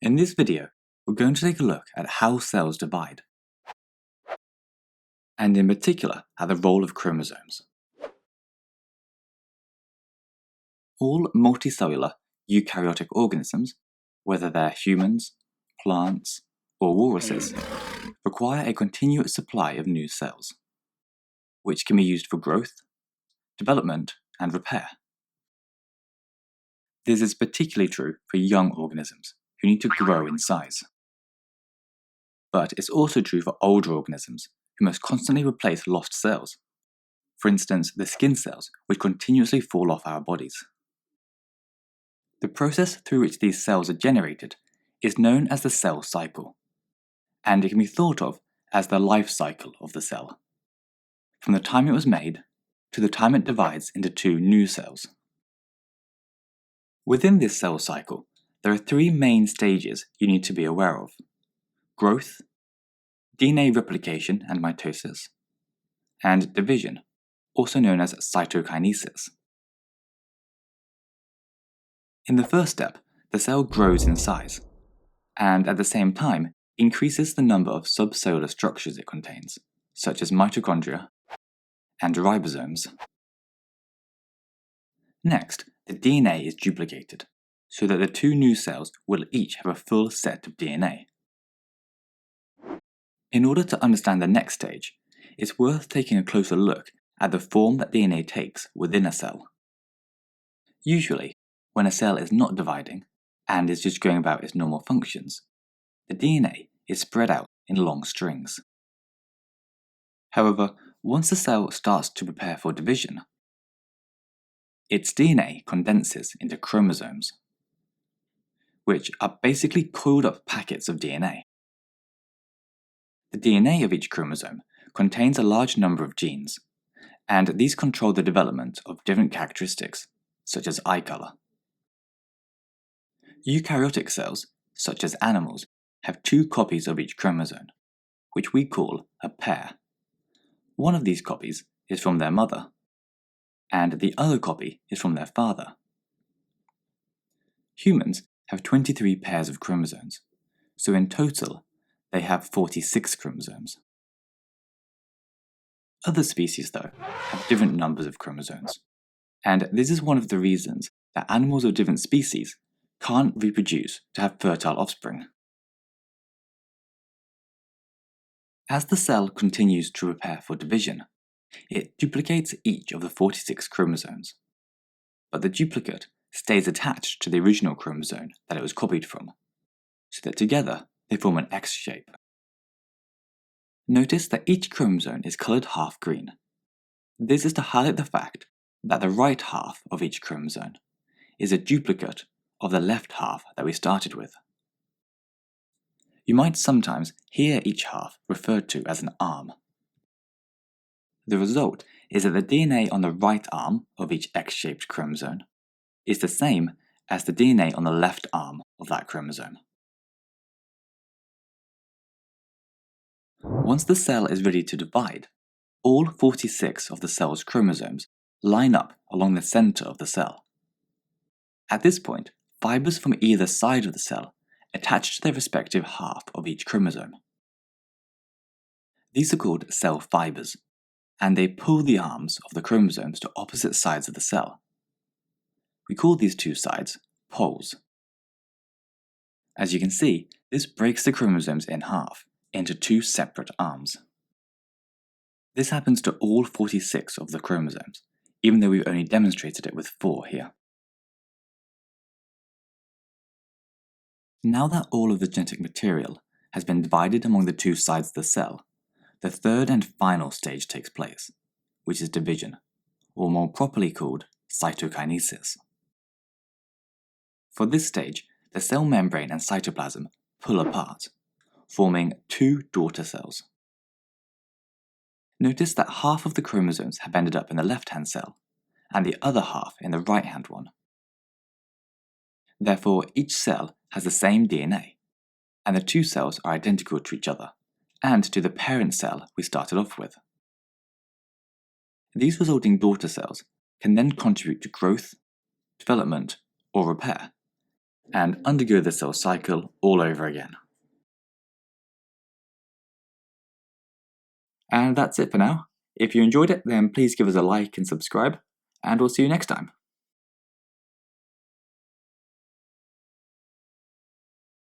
In this video, we're going to take a look at how cells divide, and in particular at the role of chromosomes. All multicellular eukaryotic organisms, whether they're humans, plants, or walruses, require a continuous supply of new cells, which can be used for growth, development, and repair. This is particularly true for young organisms who need to grow in size. But it's also true for older organisms who must constantly replace lost cells. For instance, the skin cells, which continuously fall off our bodies. The process through which these cells are generated is known as the cell cycle, and it can be thought of as the life cycle of the cell, from the time it was made to the time it divides into two new cells. Within this cell cycle, there are three main stages you need to be aware of: growth, DNA replication and mitosis, and division, also known as cytokinesis. In the first step, the cell grows in size, and at the same time increases the number of subcellular structures it contains, such as mitochondria and ribosomes. Next, the DNA is duplicated, so that the two new cells will each have a full set of DNA. In order to understand the next stage, it's worth taking a closer look at the form that DNA takes within a cell. Usually, when a cell is not dividing and is just going about its normal functions, the DNA is spread out in long strings. However, once the cell starts to prepare for division, its DNA condenses into chromosomes, which are basically coiled up packets of DNA. The DNA of each chromosome contains a large number of genes, and these control the development of different characteristics, such as eye color. Eukaryotic cells, such as animals, have two copies of each chromosome, which we call a pair. One of these copies is from their mother, and the other copy is from their father. Humans have 23 pairs of chromosomes, so in total, they have 46 chromosomes. Other species, though, have different numbers of chromosomes, and this is one of the reasons that animals of different species can't reproduce to have fertile offspring. As the cell continues to prepare for division, it duplicates each of the 46 chromosomes, but the duplicate stays attached to the original chromosome that it was copied from, so that together they form an X shape. Notice that each chromosome is coloured half green. This is to highlight the fact that the right half of each chromosome is a duplicate of the left half that we started with. You might sometimes hear each half referred to as an arm. The result is that the DNA on the right arm of each X-shaped chromosome is the same as the DNA on the left arm of that chromosome. Once the cell is ready to divide, all 46 of the cell's chromosomes line up along the center of the cell. At this point, fibers from either side of the cell attach to their respective half of each chromosome. These are called cell fibers, and they pull the arms of the chromosomes to opposite sides of the cell. We call these two sides poles. As you can see, this breaks the chromosomes in half into two separate arms. This happens to all 46 of the chromosomes, even though we've only demonstrated it with 4 here. Now that all of the genetic material has been divided among the two sides of the cell, the third and final stage takes place, which is division, or more properly called cytokinesis. For this stage, the cell membrane and cytoplasm pull apart, forming two daughter cells. Notice that half of the chromosomes have ended up in the left-hand cell, and the other half in the right-hand one. Therefore, each cell has the same DNA, and the two cells are identical to each other, and to the parent cell we started off with. These resulting daughter cells can then contribute to growth, development, or repair, and undergo the cell cycle all over again. And that's it for now. If you enjoyed it, then please give us a like and subscribe, and we'll see you next time.